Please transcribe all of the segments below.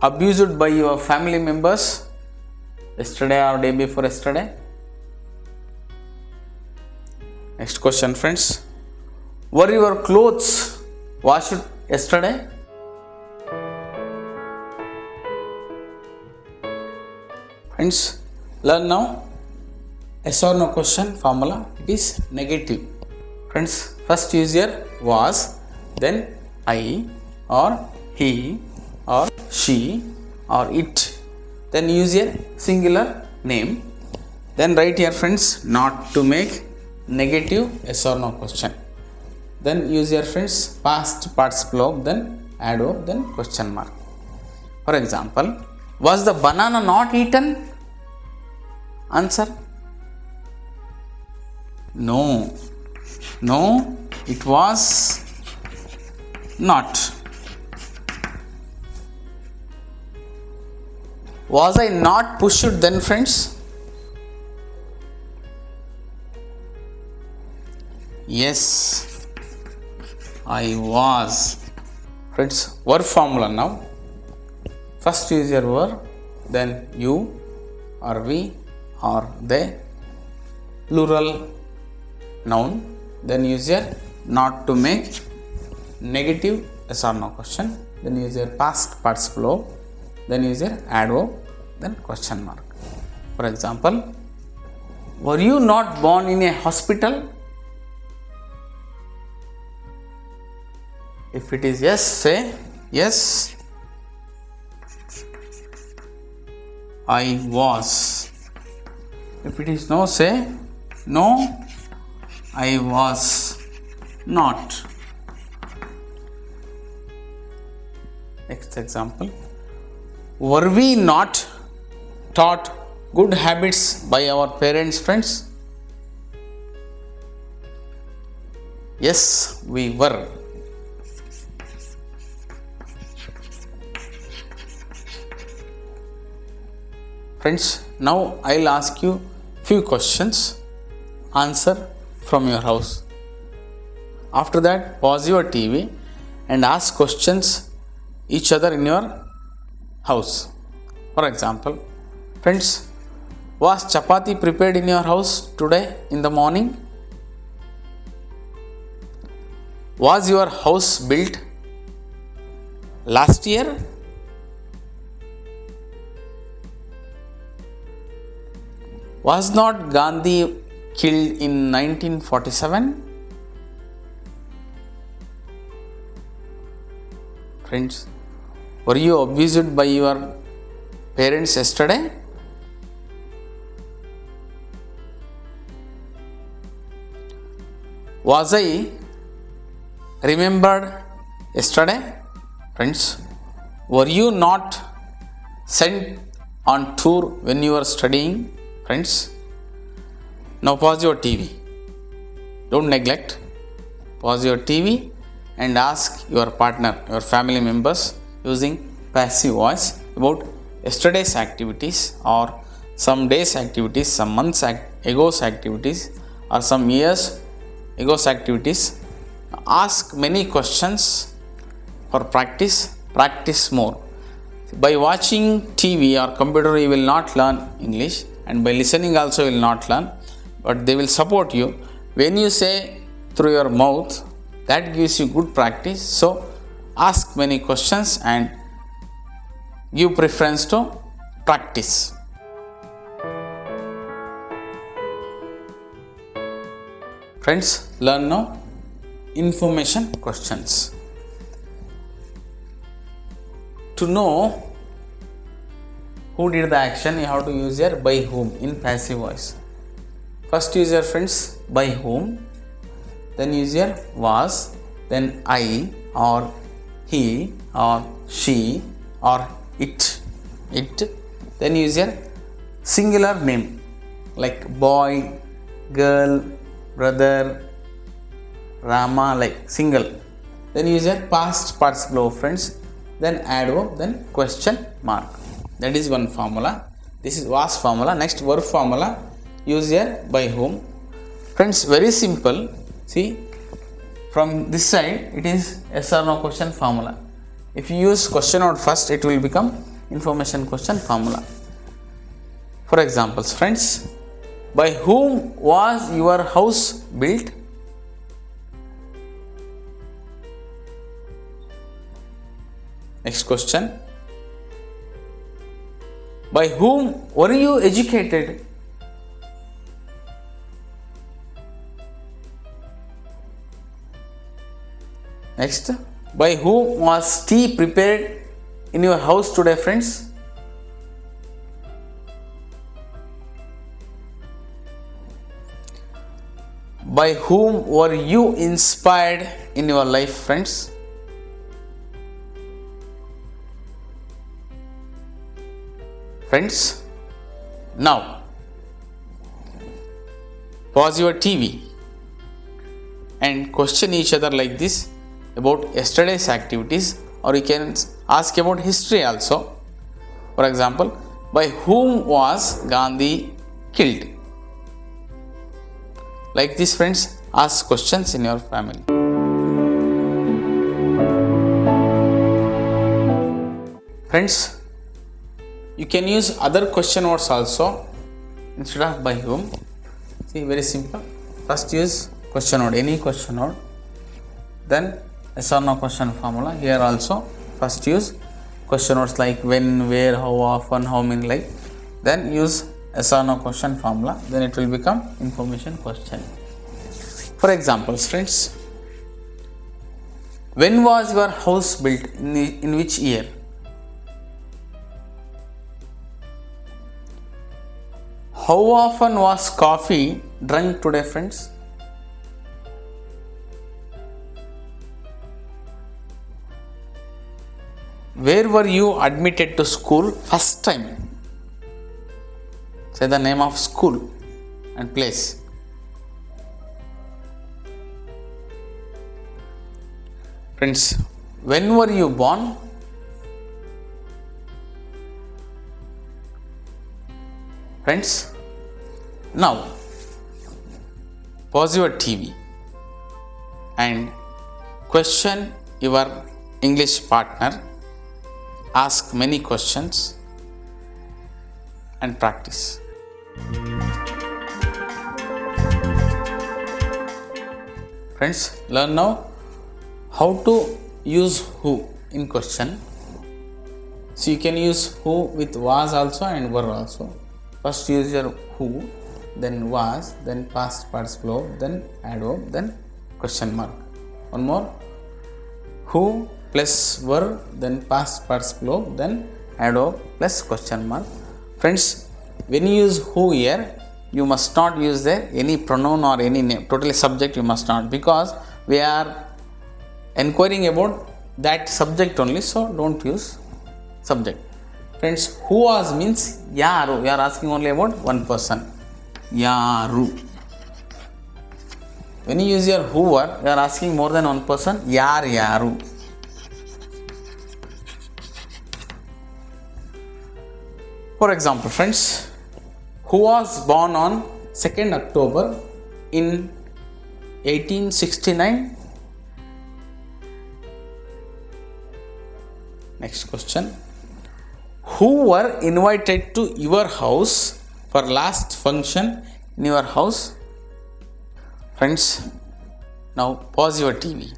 abused by your family members yesterday or day before yesterday? Next question, friends. Were your clothes washed yesterday? Friends, learn now yes or no question formula. It is negative. Friends, first use your was, then I or he or she or it, then use your singular name, then write here, friends, not to make negative yes or no question. Then use your, friends, past participle verb, then adverb, then question mark. For example, was the banana not eaten? Answer: no, it was not. Was I not pushed then, friends? Yes, I was. Friends, verb formula now. First use your verb, then you or we or they, plural noun, then use your not to make negative yes or no question, then use your past participle verb, then use your adverb, then question mark. For example, were you not born in a hospital? If it is yes, say yes, I was. If it is no, say no, I was not. Next example, were we not taught good habits by our parents, friends? Yes, we were. Friends, now I'll ask you few questions. Answer from your house. After that, pause your TV and ask questions each other in your house. For example, friends, was chapati prepared in your house today in the morning? Was your house built last year? Was not Gandhi killed in 1947? Friends, were you abused by your parents yesterday? Was I remembered yesterday? Friends, were you not sent on tour when you were studying? Friends, now pause your TV. Don't neglect. Pause your TV and ask your partner, your family members, using passive voice about yesterday's activities or some days' activities, some months ago's activities, or some years ago's activities. Ask many questions for practice. Practice more. By watching TV or computer, you will not learn English, and by listening also you will not learn, but they will support you. When you say through your mouth, that gives you good practice. So ask many questions and give preference to practice. Friends, learn now information questions. To know who did the action, you have to use your by whom in passive voice. First use your, friends, by whom, then use your was, then I or he or she or it, then use your singular name like boy, girl, brother, Rama, like single. Then use your past participle of, friends, then adverb, then question mark. That is one formula. This is was formula. Next, verb formula. Use your by whom. Friends, very simple. See, from this side it is yes or no question formula. If you use question word first, it will become information question formula. For examples, friends, by whom was your house built? Next question, by whom were you educated? Next, by whom was tea prepared in your house today, friends? By whom were you inspired in your life, friends? Friends, now pause your TV and question each other like this about yesterday's activities, or you can ask about history also. For example, by whom was Gandhi killed? Like this, friends, ask questions in your family. Friends, you can use other question words also instead of by whom. See, very simple. First use question word, any question word. Then yes or no question formula. Here also first use question words like when, where, how often, how many, like. Then use yes or no question formula. Then it will become information question. For examples, friends, when was your house built? In which year? How often was coffee drunk today, friends? Where were you admitted to school first time? Say the name of school and place. Friends, when were you born? Friends, now pause your TV and question your English partner. Ask many questions and practice. Friends, learn now how to use who in question. So you can use who with was also and were also. First use your who, then was, then past participle, then adverb, then question mark. One more, who plus were, then past participle, then adverb plus question mark. Friends, when you use who here, you must not use there any pronoun or any name, totally subject you must not, because we are inquiring about that subject only, so don't use subject. Friends, who was means yaru, we are asking only about one person, yaru. When you use your who were, you are asking more than one person, yaru. For example, friends, who was born on 2nd October in 1869? Next question, who were invited to your house for last function in your house? Friends, now pause your TV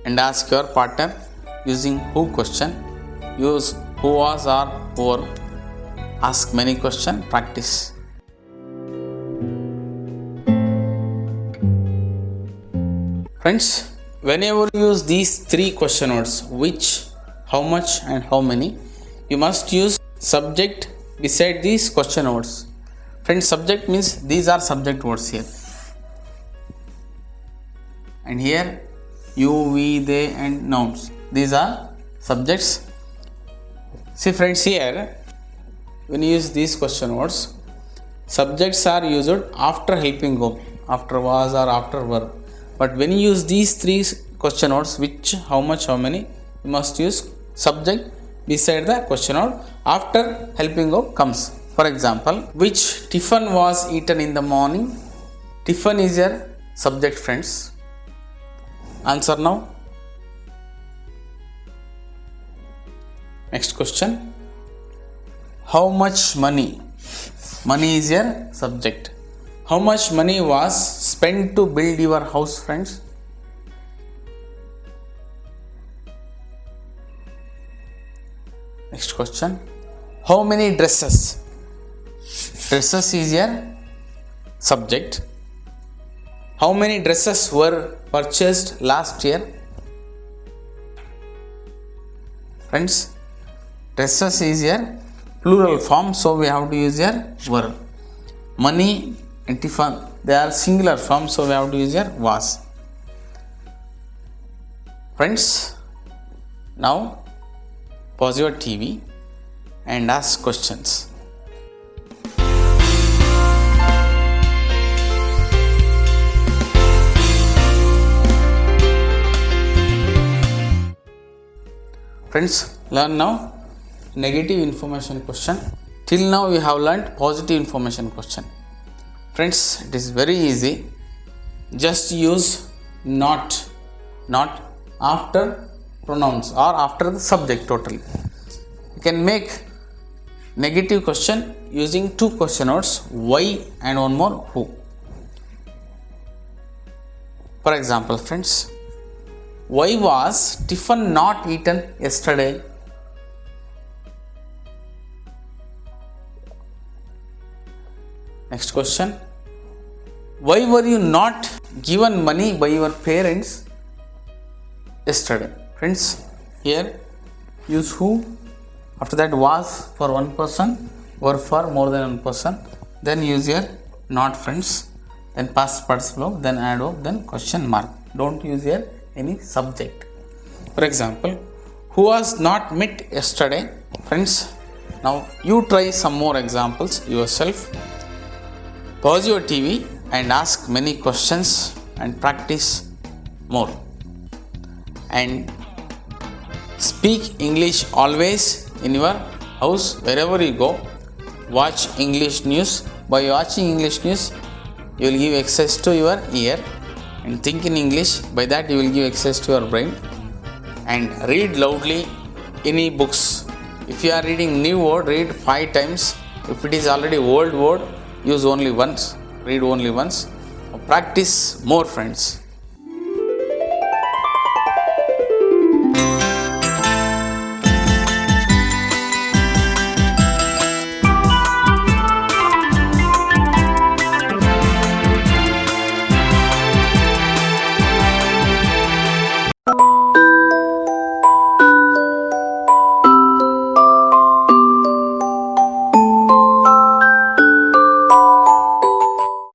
and ask your partner using who question. Use who was or who were. Ask many questions, practice. Friends, whenever you use these three question words, which, how much and how many, you must use subject beside these question words. Friends, subject means these are subject words here. And here you, we, they and nouns. These are subjects. See friends, here when you use these question words, subjects are used after helping verb, after was or after were. But when you use these three question words, which, how much, how many, you must use subject beside the question word after helping verb comes. For example, which tiffin was eaten in the morning? Tiffin is your subject, friends. Answer now. Next question. How much money? Money is your subject. How much money was spent to build your house, friends? Next question. How many dresses? Dresses is your subject. How many dresses were purchased last year? Friends, dresses is your plural form, so we have to use your were. Money and tiffin, they are singular form, so we have to use your was. Friends, now pause your TV and ask questions. Friends, learn now negative information question. Till now we have learned positive information question. Friends, it is very easy. Just use not after pronouns or after the subject totally. You can make negative question using two question words, why and one more, who. For example, friends, why was tiffin not eaten yesterday? Next question. Why were you not given money by your parents yesterday? Friends, here use who. After that was for one person, were for more than one person. Then use your not, friends. Then past participle, then add verb, then question mark. Don't use here any subject. For example, who was not met yesterday? Friends, now you try some more examples yourself. Pause your TV and ask many questions and practice more. And speak English always in your house, wherever you go. Watch English news. By watching English news, you will give access to your ear and think in English. By that you will give access to your brain. And read loudly any books. If you are reading new word, read 5 times. If it is already old word, use only once. Read only once. Practice more, friends.